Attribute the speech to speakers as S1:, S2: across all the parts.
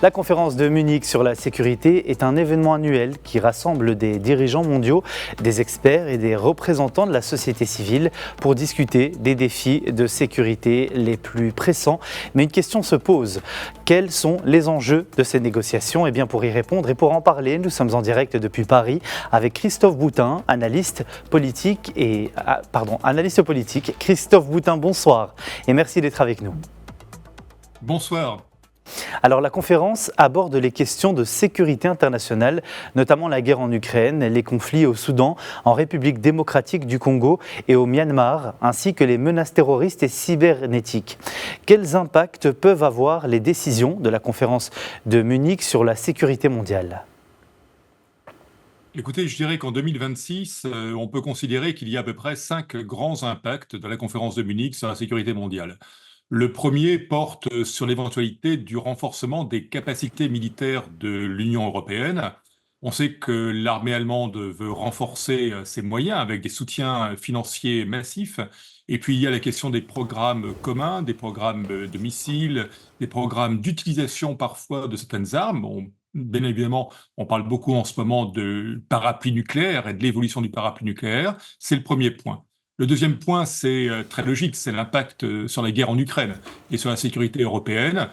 S1: La conférence de Munich sur la sécurité est un événement annuel qui rassemble des dirigeants mondiaux, des experts et des représentants de la société civile pour discuter des défis de sécurité les plus pressants. Mais une question se pose, quels sont les enjeux de ces négociations ? Eh bien pour y répondre et pour en parler, nous sommes en direct depuis Paris avec Christophe Boutin, analyste politique. Christophe Boutin, bonsoir et merci d'être avec nous.
S2: Bonsoir.
S1: Alors la conférence aborde les questions de sécurité internationale, notamment la guerre en Ukraine, les conflits au Soudan, en République démocratique du Congo et au Myanmar, ainsi que les menaces terroristes et cybernétiques. Quels impacts peuvent avoir les décisions de la conférence de Munich sur la sécurité mondiale ?
S2: Écoutez, je dirais qu'en 2026, on peut considérer qu'il y a à peu près 5 grands impacts de la conférence de Munich sur la sécurité mondiale. Le premier porte sur l'éventualité du renforcement des capacités militaires de l'Union européenne. On sait que l'armée allemande veut renforcer ses moyens avec des soutiens financiers massifs. Et puis il y a la question des programmes communs, des programmes de missiles, des programmes d'utilisation parfois de certaines armes. Bien évidemment, on parle beaucoup en ce moment de parapluie nucléaire et de l'évolution du parapluie nucléaire. C'est le premier point. Le deuxième point, c'est très logique, c'est l'impact sur la guerre en Ukraine et sur la sécurité européenne.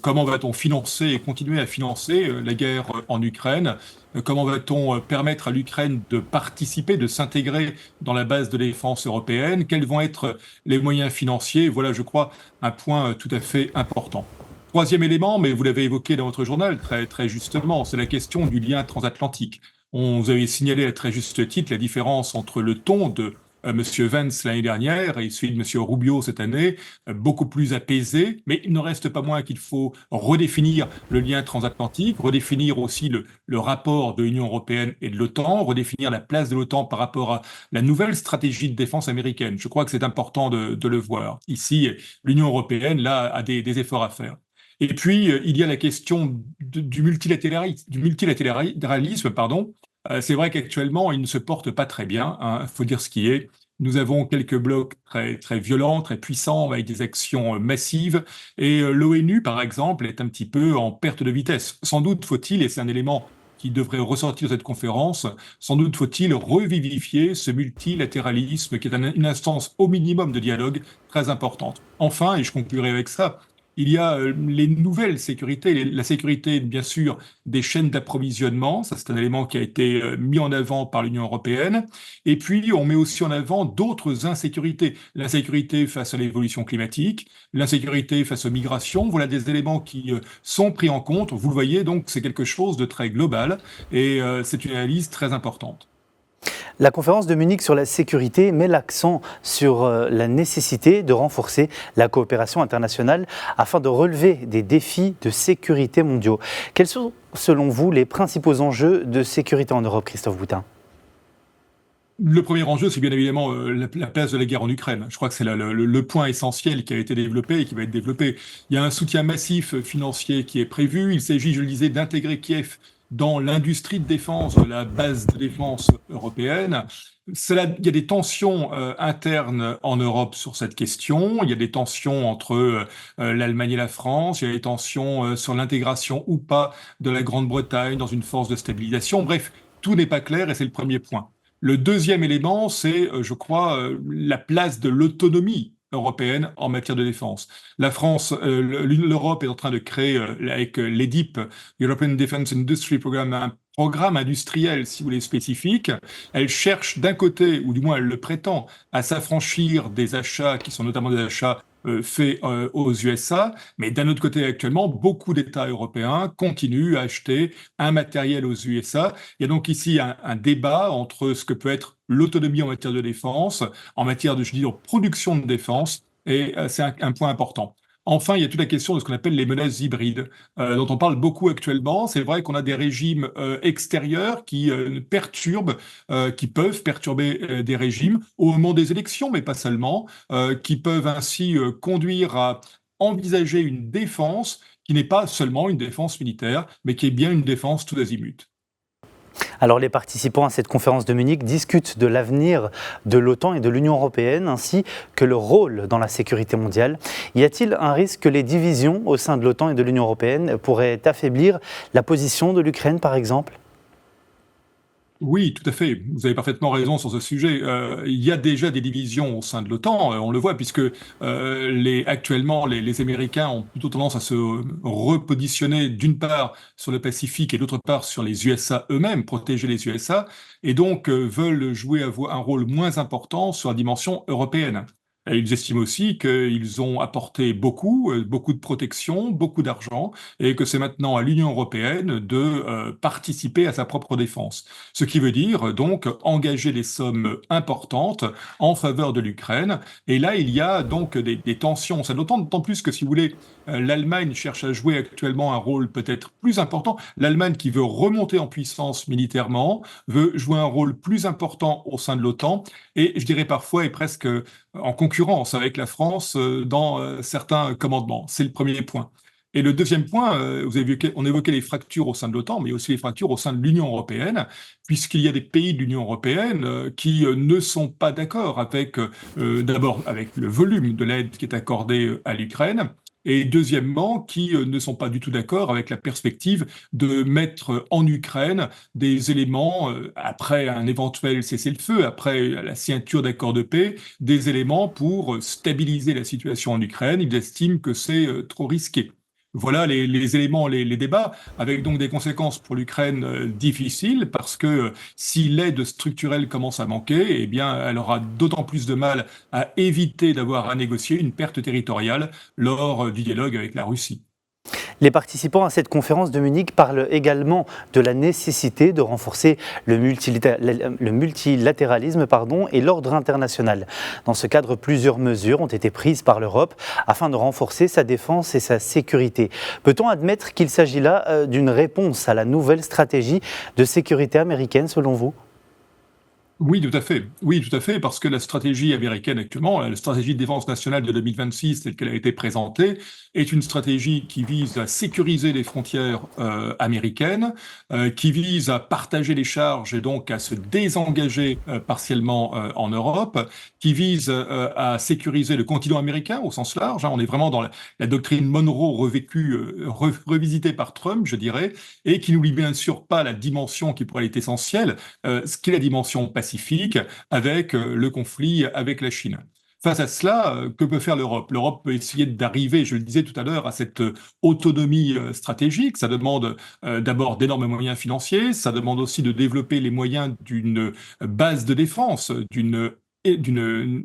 S2: Comment va-t-on financer et continuer à financer la guerre en Ukraine ? Comment va-t-on permettre à l'Ukraine de participer, de s'intégrer dans la base de défense européenne ? Quels vont être les moyens financiers ? Voilà, je crois, un point tout à fait important. Troisième élément, mais vous l'avez évoqué dans votre journal très, très justement, c'est la question du lien transatlantique. Vous avez signalé à très juste titre la différence entre le ton de Monsieur Vance l'année dernière et celui de Monsieur Rubio cette année, beaucoup plus apaisé, mais il ne reste pas moins qu'il faut redéfinir le lien transatlantique, redéfinir aussi le rapport de l'Union européenne et de l'OTAN, redéfinir la place de l'OTAN par rapport à la nouvelle stratégie de défense américaine. Je crois que c'est important de le voir. Ici, l'Union européenne, là, a des efforts à faire. Et puis, il y a la question du multilatéralisme, pardon. C'est vrai qu'actuellement, il ne se porte pas très bien, hein, faut dire ce qui est. Nous avons quelques blocs très, très violents, très puissants, avec des actions massives. Et l'ONU, par exemple, est un petit peu en perte de vitesse. Sans doute faut-il, et c'est un élément qui devrait ressortir de cette conférence, sans doute faut-il revivifier ce multilatéralisme qui est une instance au minimum de dialogue très importante. Enfin, et je conclurai avec ça, il y a les nouvelles sécurités, la sécurité bien sûr des chaînes d'approvisionnement, ça c'est un élément qui a été mis en avant par l'Union européenne, et puis on met aussi en avant d'autres insécurités, l'insécurité face à l'évolution climatique, l'insécurité face aux migrations, voilà des éléments qui sont pris en compte, vous le voyez donc c'est quelque chose de très global et c'est une analyse très importante.
S1: La conférence de Munich sur la sécurité met l'accent sur la nécessité de renforcer la coopération internationale afin de relever des défis de sécurité mondiaux. Quels sont, selon vous, les principaux enjeux de sécurité en Europe, Christophe Boutin ?
S2: Le premier enjeu, c'est bien évidemment la place de la guerre en Ukraine. Je crois que c'est le point essentiel qui a été développé et qui va être développé. Il y a un soutien massif financier qui est prévu. Il s'agit, je le disais, d'intégrer Kiev dans l'industrie de défense, de la base de défense européenne. Il y a des tensions internes en Europe sur cette question. Il y a des tensions entre l'Allemagne et la France. Il y a des tensions sur l'intégration ou pas de la Grande-Bretagne dans une force de stabilisation. Bref, tout n'est pas clair et c'est le premier point. Le deuxième élément, c'est, je crois, la place de l'autonomie européenne en matière de défense. La France, l'Europe est en train de créer, avec l'EDIP, European Defence Industry Programme, un programme industriel, si vous voulez, spécifique. Elle cherche d'un côté, ou du moins elle le prétend, à s'affranchir des achats qui sont notamment des achats faits aux USA, mais d'un autre côté, actuellement, beaucoup d'États européens continuent à acheter un matériel aux USA. Il y a donc ici un débat entre ce que peut être l'autonomie en matière de défense, en matière de, je dis, de production de défense, et c'est un point important. Enfin, il y a toute la question de ce qu'on appelle les menaces hybrides, dont on parle beaucoup actuellement. C'est vrai qu'on a des régimes extérieurs qui perturbent, qui peuvent perturber des régimes au moment des élections, mais pas seulement, qui peuvent ainsi conduire à envisager une défense qui n'est pas seulement une défense militaire, mais qui est bien une défense tout azimut.
S1: Alors les participants à cette conférence de Munich discutent de l'avenir de l'OTAN et de l'Union européenne, ainsi que le rôle dans la sécurité mondiale. Y a-t-il un risque que les divisions au sein de l'OTAN et de l'Union européenne pourraient affaiblir la position de l'Ukraine, par exemple ?
S2: Oui, tout à fait. Vous avez parfaitement raison sur ce sujet. Il y a déjà des divisions au sein de l'OTAN, on le voit, puisque actuellement, les Américains ont plutôt tendance à se repositionner d'une part sur le Pacifique et d'autre part sur les USA eux-mêmes, protéger les USA, et donc veulent jouer un rôle moins important sur la dimension européenne. Et ils estiment aussi qu'ils ont apporté beaucoup de protection, beaucoup d'argent, et que c'est maintenant à l'Union européenne de participer à sa propre défense. Ce qui veut dire donc engager des sommes importantes en faveur de l'Ukraine. Et là, il y a donc des tensions. Ça d'autant plus que, si vous voulez, l'Allemagne cherche à jouer actuellement un rôle peut-être plus important. L'Allemagne, qui veut remonter en puissance militairement, veut jouer un rôle plus important au sein de l'OTAN, et je dirais parfois est presque en concurrence avec la France dans certains commandements. C'est le premier point. Et le deuxième point, on évoquait les fractures au sein de l'OTAN, mais aussi les fractures au sein de l'Union européenne, puisqu'il y a des pays de l'Union européenne qui ne sont pas d'accord avec, d'abord, avec le volume de l'aide qui est accordée à l'Ukraine, et deuxièmement, qui ne sont pas du tout d'accord avec la perspective de mettre en Ukraine des éléments, après un éventuel cessez-le-feu, après la signature d'accords de paix, des éléments pour stabiliser la situation en Ukraine. Ils estiment que c'est trop risqué. Voilà les éléments, les débats, avec donc des conséquences pour l'Ukraine difficiles, parce que si l'aide structurelle commence à manquer, eh bien, elle aura d'autant plus de mal à éviter d'avoir à négocier une perte territoriale lors du dialogue avec la Russie.
S1: Les participants à cette conférence de Munich parlent également de la nécessité de renforcer le multilatéralisme et l'ordre international. Dans ce cadre, plusieurs mesures ont été prises par l'Europe afin de renforcer sa défense et sa sécurité. Peut-on admettre qu'il s'agit là d'une réponse à la nouvelle stratégie de sécurité américaine, selon vous ?
S2: Oui, tout à fait. Oui, tout à fait, parce que la stratégie américaine actuellement, la stratégie de défense nationale de 2026, telle qu'elle a été présentée, est une stratégie qui vise à sécuriser les frontières américaines, qui vise à partager les charges et donc à se désengager partiellement en Europe, qui vise à sécuriser le continent américain au sens large. On est vraiment dans la doctrine Monroe revécue, revisitée par Trump, je dirais, et qui n'oublie bien sûr pas la dimension qui pourrait être essentielle, ce qui est la dimension pacifique, avec le conflit avec la Chine. Face à cela, que peut faire l'Europe? L'Europe peut essayer d'arriver, je le disais tout à l'heure, à cette autonomie stratégique. Ça demande d'abord d'énormes moyens financiers, ça demande aussi de développer les moyens d'une base de défense, d'une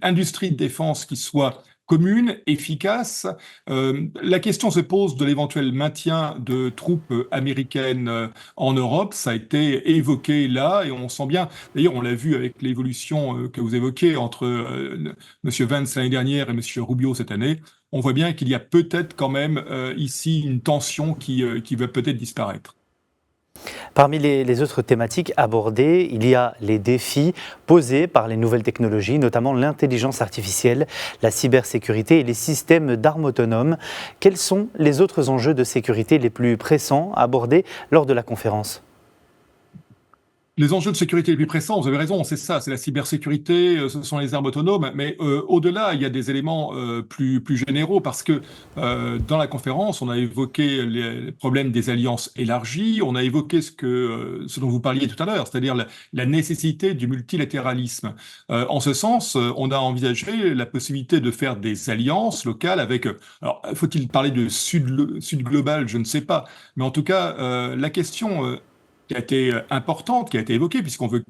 S2: industrie de défense qui soit commune, efficace. La question se pose de l'éventuel maintien de troupes américaines en Europe. Ça a été évoqué là, et on sent bien, d'ailleurs on l'a vu avec l'évolution que vous évoquez entre M. Vance l'année dernière et M. Rubio cette année. On voit bien qu'il y a peut-être quand même ici une tension qui va peut-être disparaître.
S1: Parmi les autres thématiques abordées, il y a les défis posés par les nouvelles technologies, notamment l'intelligence artificielle, la cybersécurité et les systèmes d'armes autonomes. Quels sont les autres enjeux de sécurité les plus pressants abordés lors de la conférence ?
S2: Les enjeux de sécurité les plus pressants, vous avez raison, c'est ça, c'est la cybersécurité, ce sont les armes autonomes, mais au-delà, il y a des éléments plus généraux, parce que dans la conférence, on a évoqué les problèmes des alliances élargies, on a évoqué ce dont vous parliez tout à l'heure, c'est-à-dire la nécessité du multilatéralisme. En ce sens, on a envisagé la possibilité de faire des alliances locales avec, alors faut-il parler de sud global, je ne sais pas, mais en tout cas, la question qui a été importante, qui a été évoquée, puisqu'on veut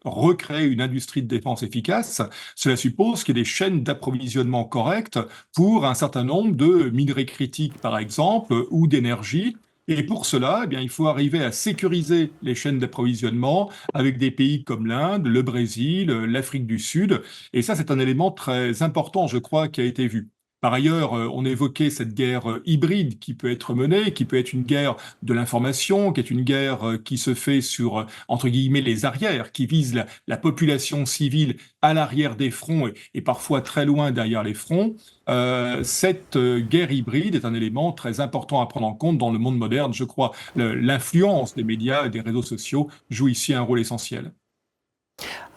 S2: recréer une industrie de défense efficace. Cela suppose qu'il y ait des chaînes d'approvisionnement correctes pour un certain nombre de minerais critiques, par exemple, ou d'énergie. Et pour cela, eh bien, il faut arriver à sécuriser les chaînes d'approvisionnement avec des pays comme l'Inde, le Brésil, l'Afrique du Sud. Et ça, c'est un élément très important, je crois, qui a été vu. Par ailleurs, on évoquait cette guerre hybride qui peut être menée, qui peut être une guerre de l'information, qui est une guerre qui se fait sur, entre guillemets, les arrières, qui vise la population civile à l'arrière des fronts et parfois très loin derrière les fronts. Cette guerre hybride est un élément très important à prendre en compte dans le monde moderne. Je crois l'influence des médias et des réseaux sociaux joue ici un rôle essentiel.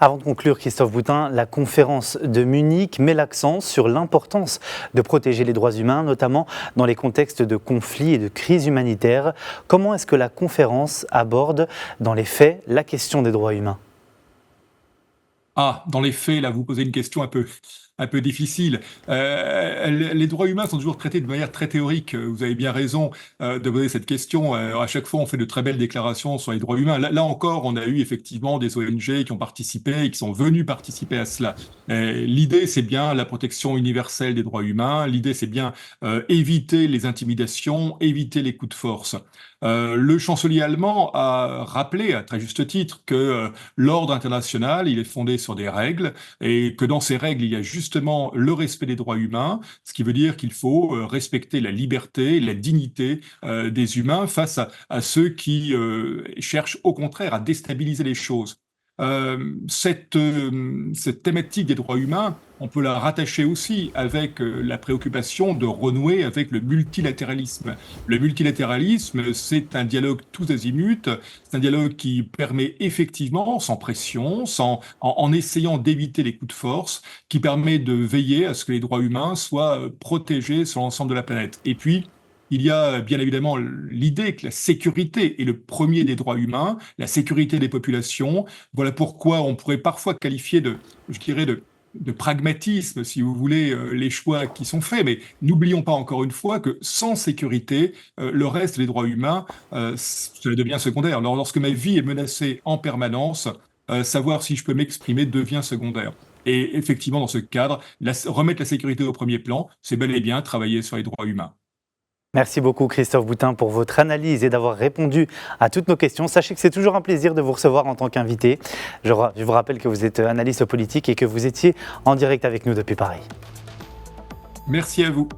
S1: Avant de conclure, Christophe Boutin, la conférence de Munich met l'accent sur l'importance de protéger les droits humains, notamment dans les contextes de conflits et de crises humanitaires. Comment est-ce que la conférence aborde, dans les faits, la question des droits humains ?
S2: Dans les faits, là, vous posez une question un peu difficile. Les droits humains sont toujours traités de manière très théorique. Vous avez bien raison de poser cette question. À chaque fois, on fait de très belles déclarations sur les droits humains. Là encore, on a eu effectivement des ONG qui ont participé et qui sont venus participer à cela. L'idée, c'est bien la protection universelle des droits humains. L'idée, c'est bien éviter les intimidations, éviter les coups de force. Le chancelier allemand a rappelé, à très juste titre, que l'ordre international, il est fondé sur des règles et que dans ces règles, il y a justement le respect des droits humains, ce qui veut dire qu'il faut respecter la liberté, la dignité des humains face à ceux qui cherchent au contraire à déstabiliser les choses. Cette thématique des droits humains, on peut la rattacher aussi avec la préoccupation de renouer avec le multilatéralisme. Le multilatéralisme, c'est un dialogue tous azimuts, c'est un dialogue qui permet effectivement, sans pression, en essayant d'éviter les coups de force, qui permet de veiller à ce que les droits humains soient protégés sur l'ensemble de la planète. Et puis, il y a bien évidemment l'idée que la sécurité est le premier des droits humains, la sécurité des populations. Voilà pourquoi on pourrait parfois qualifier je dirais, de pragmatisme, si vous voulez, les choix qui sont faits. Mais n'oublions pas encore une fois que sans sécurité, le reste des droits humains, cela devient secondaire. Alors, lorsque ma vie est menacée en permanence, savoir si je peux m'exprimer devient secondaire. Et effectivement, dans ce cadre, remettre la sécurité au premier plan, c'est bel et bien travailler sur les droits humains.
S1: Merci beaucoup Christophe Boutin pour votre analyse et d'avoir répondu à toutes nos questions. Sachez que c'est toujours un plaisir de vous recevoir en tant qu'invité. Je vous rappelle que vous êtes analyste politique et que vous étiez en direct avec nous depuis Paris.
S2: Merci à vous.